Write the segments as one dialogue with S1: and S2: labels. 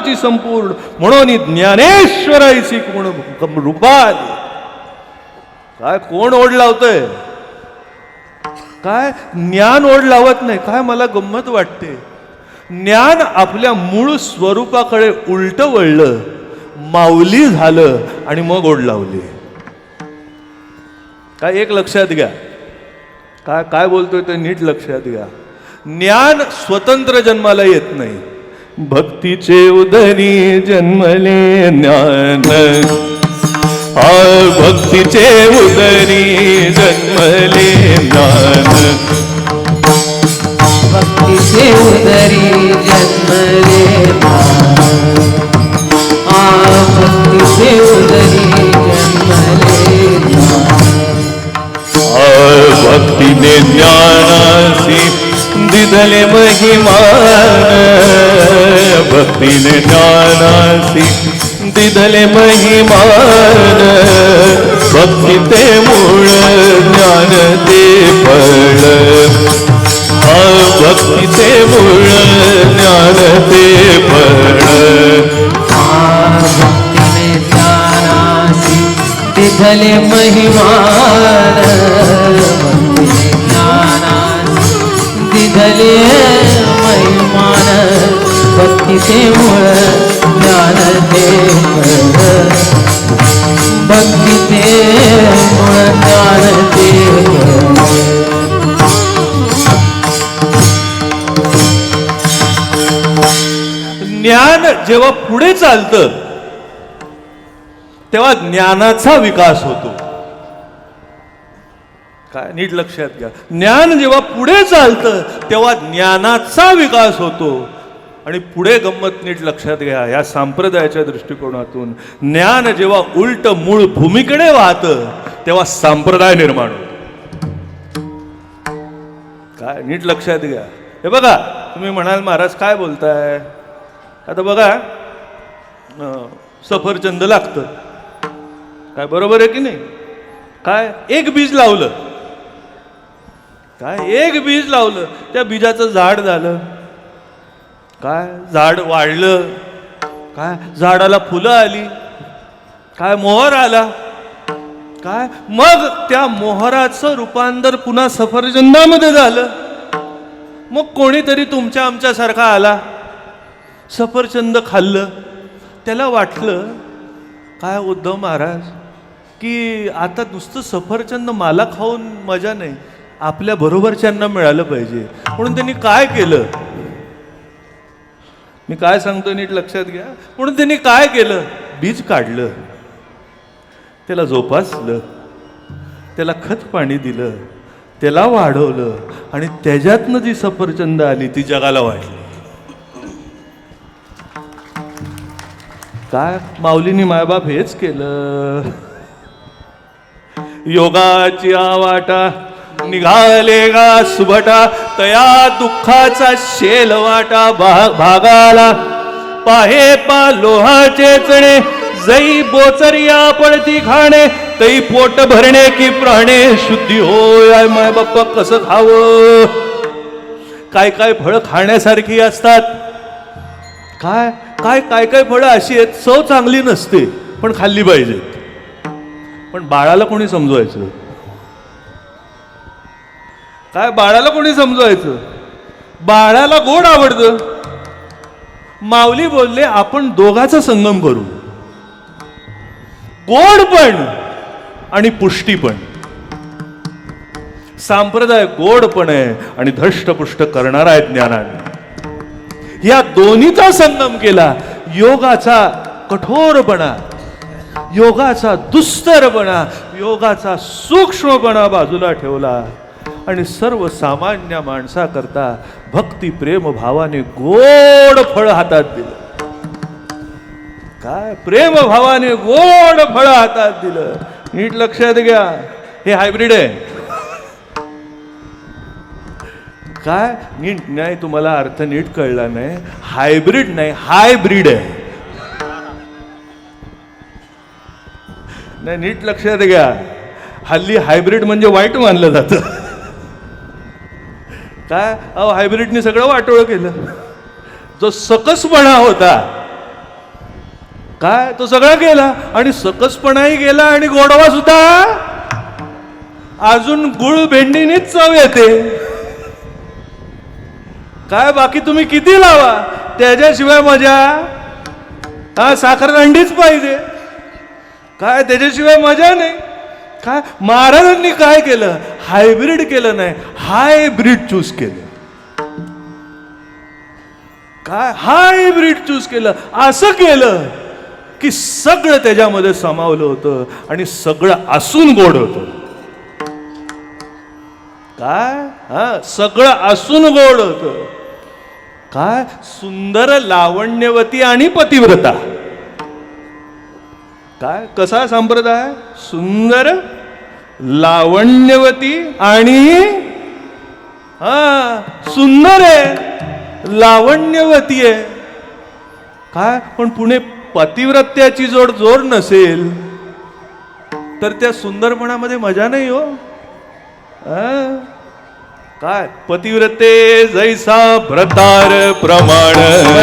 S1: तुझी संपूर्ण, म्हणून ज्ञानेश्वराची गुण रूपाली. काय कोण ओढ लावतंय? काय ज्ञान ओढ लावत नाही. काय मला गंमत वाटते, ज्ञान आपल्या मूळ स्वरूपाकडे उलट वळलं, माऊली झालं आणि मग ओढ लावली. काय एक लक्षात घ्या, काय काय बोलतोय ते नीट लक्षात घ्या. ज्ञान स्वतंत्र जन्माला येत नाही. भक्तीचे उदरी जन्मले ज्ञान, भक्तीचे उदरी जन्मले ज्ञान,
S2: भक्तीचे उदरी जन्मले ज्ञान, भक्तीचे उदरी जन्मले ज्ञान.
S1: भक्तीने ज्ञानासी दिधले महिमान, भक्तीने ज्ञानासी दिधले महिमान, भक्ती ते मूळ ज्ञान ते फळ, भक्ती ते मूळ ज्ञान ते फळ.
S2: भक्तीने ज्ञानासी दिधले महिमान, भक्तीने ज्ञानासी दिधले महिमान, भक्तीचे मूळ ज्ञान ते फळ, भक्तीचे मूळ ज्ञान ते फळ.
S1: ज्ञान जेव्हा पुढे चालतं तेव्हा ज्ञानाचा विकास होतो. काय नीट लक्षात घ्या, ज्ञान जेव्हा पुढे चालतं तेव्हा ज्ञानाचा विकास होतो. आणि पुढे गंमत नीट लक्षात घ्या, या संप्रदायाच्या दृष्टिकोनातून ज्ञान जेव्हा उलट मूळ भूमीकडे वाहतं तेव्हा संप्रदाय निर्माण होतो. काय नीट लक्षात घ्या. हे बघा, तुम्ही म्हणाल महाराज काय बोलताय, आता बघा सफरचंद लागतं, काय बरोबर आहे की नाही? काय एक बीज लावलं, काय एक बीज लावलं, त्या बीजाचं झाड झालं, काय झाड वाढलं, काय झाडाला फुलं आली, काय मोहर आला, काय मग त्या मोहराचं रूपांतर पुन्हा सफरचंदामध्ये झालं. मग कोणीतरी तुमच्या आमच्यासारखा आला, सफरचंद खाल्लं, त्याला वाटलं काय उद्धव महाराज की आता नुसतं सफरचंद मला खाऊन मजा नाही, आपल्या बरोबरच्यांना मिळालं पाहिजे. म्हणून त्यांनी काय केलं, मी काय सांगतो नीट लक्षात घ्या. म्हणून त्यांनी काय केलं, बीज काढलं, त्याला जोपासलं, त्याला खत पाणी दिलं, त्याला वाढवलं आणि त्याच्यातनं जी सफरचंद आली ती जगाला वाढली. काय माऊलीनी मायबाप हेच केलं. योगाची आवाटा निघाले गा सुभटा, तया दुःखाचा शेल वाटा भागाला. पाहे पा लोहाचे चणे, जई बोचरिया पडती खाणे, तई पोट भरणे की प्राणे शुद्धी होय. माय बाप्पा कसं खावं, काय काय फळं खाण्यासारखी असतात, काय काय काय काय फळं अशी आहेत चव चांगली नसते पण खाल्ली पाहिजेत. पण बाळाला कोणी समजवायचं, काय बाळाला कोणी समजवायचं, बाळाला गोड आवडतं. माऊली बोलले आपण दोघाचा संगम करू, गोड पण आणि पुष्टी पण. संप्रदाय गोड पण आहे आणि धष्टपुष्ट करणारा आहे ज्ञानाने. या दोन्हीचा संगम केला. योगाचा कठोरपणा, योगाचा दुस्तरपणा, योगाचा सूक्ष्मपणा बाजूला ठेवला आणि सर्वसामान्य माणसाकरता भक्ती प्रेम भावाने गोड फळ हातात दिलं. काय प्रेम भावाने गोड फळ हातात दिलं. नीट लक्षात घ्या, हे हायब्रिड आहे. काय नीट नाही, तुम्हाला अर्थ नीट कळला नाही. हायब्रिड नाही, हायब्रिड आहे. नाही नीट लक्षात घ्या, हल्ली हायब्रिड म्हणजे वाईट मानलं जातं. काय अहो हायब्रिडने सगळं वाटोळं केलं. जो सकसपणा होता काय तो सगळा गेला आणि सकसपणाही गेला आणि गोडवा सुद्धा. अजून गुळ भेंडीनीच चव येते. काय बाकी तुम्ही किती लावा त्याच्याशिवाय मजा. हा साखर अंडीच पाहिजे. काय त्याच्याशिवाय मजा नाही. काय महाराजांनी काय केलं, हायब्रिड केलं नाही, हायब्रिड चूज केलं. काय हायब्रिड चूज केलं. असं केलं की सगळं त्याच्यामध्ये सामावलं होतं आणि सगळं असून गोड होतं. काय हा सगळं असून गोड होतं. काय सुंदर लावण्यवती आणि पतिव्रता. काय कसा संप्रदाय, सुंदर लावण्यवती आणि सुंदर आहे, लावण्यवती आहे. काय पण पुणे पतिव्रत्याची जोड नसेल तर त्या सुंदरपणामध्ये मजा नाही हो. काय पतिव्रते जैसा भ्रतार प्रमाण,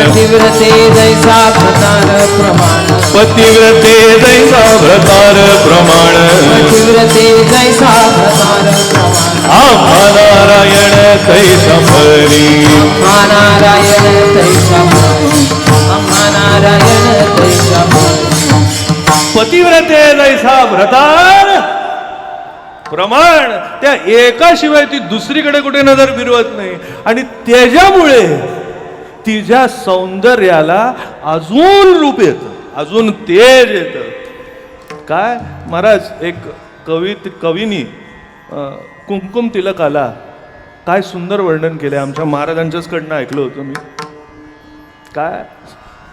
S2: पतिव्रते जैसा भ्रतार प्रमाण,
S1: पतिव्रते जैसा भ्रतार प्रमाण,
S2: पतिव्रते जैसा भ्रतार प्रमाण.
S1: आम्हा नारायण तैसा परी,
S2: आम्हा नारायण तैसा परी, आम्हा नारायण तैसा परी.
S1: पतिव्रते जैसा भ्रतार प्रमाण. त्या एकाशिवाय ती दुसरीकडे कुठे नजर फिरवत नाही आणि त्याच्यामुळे तिच्या सौंदर्याला अजून रूप येतं, अजून तेज येतं. काय महाराज एक कवीनी कुंकुम तिलकाला काय सुंदर वर्णन केलं. आमच्या महाराजांच्याच कडनं ऐकलं होतं मी. काय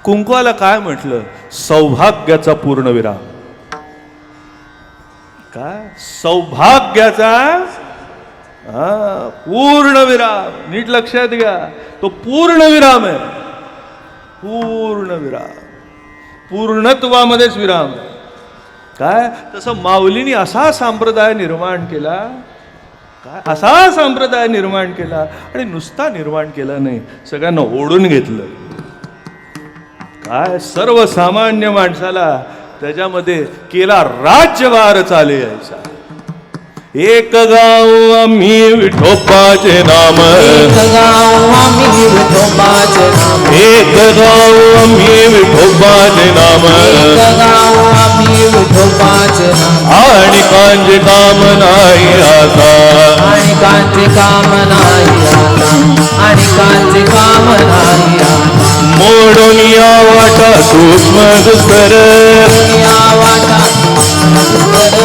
S1: कुंकवाला काय म्हटलं, सौभाग्याचा पूर्णविराम. काय सौभाग्याचा पूर्णविराम. नीट लक्षात घ्या, तो पूर्णविराम आहे. पूर्णविराम, पूर्णत्वामध्येच विराम आहे. काय तसं माऊलींनी असा संप्रदाय निर्माण केला. काय असा संप्रदाय निर्माण केला आणि नुसता निर्माण केला नाही, सगळ्यांना ओढून घेतलं. काय सर्वसामान्य माणसाला त्याच्यामध्ये केला राज्यभार चाले यायचा. एक गाव आम्ही विठोबाचे नाम,
S2: एक गाव आम्ही विठोबाचे नाम,
S1: एक गाव आम्ही विठोबाचे नाम,
S2: एक गाव आम्ही विठोबाचे नाम.
S1: आणि कांचे काम नाही आता,
S2: आणि कांचे काम नाही आता, आणि कांचे काम नाही आता.
S1: मोडून या वाटा सूक्ष्म दुस्तर,
S2: या वाटा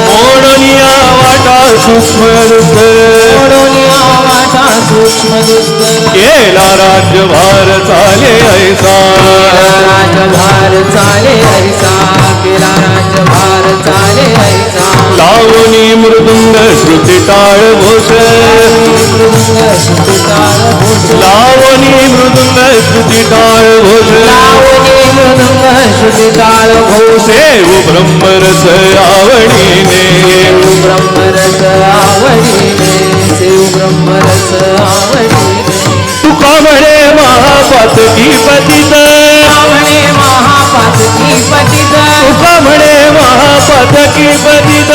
S1: मोडून या वाटा सूक्ष्म दुस्तर,
S2: मोडून या वाटा सूक्ष्म दुस्तर.
S1: केला राज्यभार चाले ऐसा,
S2: राजभार चाले ऐसा, केला राजभार चाले ऐसा.
S1: लावणी मृदुंग श्रुती टाळ घोष,
S2: मृदुंग श्रुती टाळ घोष,
S1: लावणी मृदुंग श्रुती टाळ घोष,
S2: लावणी मृदुंग श्रुती टाळ घोष.
S1: देव ब्रह्मरस आवडीने,
S2: देव ब्रह्मरस आवडीने, देव ब्रह्मरस आवडीने.
S1: तुका म्हणे महापातकी पतित,
S2: म्हणे महापातकी पतित,
S1: तुका म्हणे महापातकी पतित,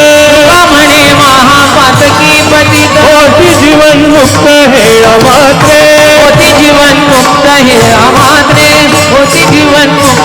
S2: म्हणे महापातकी पतित.
S1: कोटी जीवन मुक्त हे अमात्रे,
S2: कोटी जीवन मुक्त हे अमात्रे, कोटी जीवन मुक्त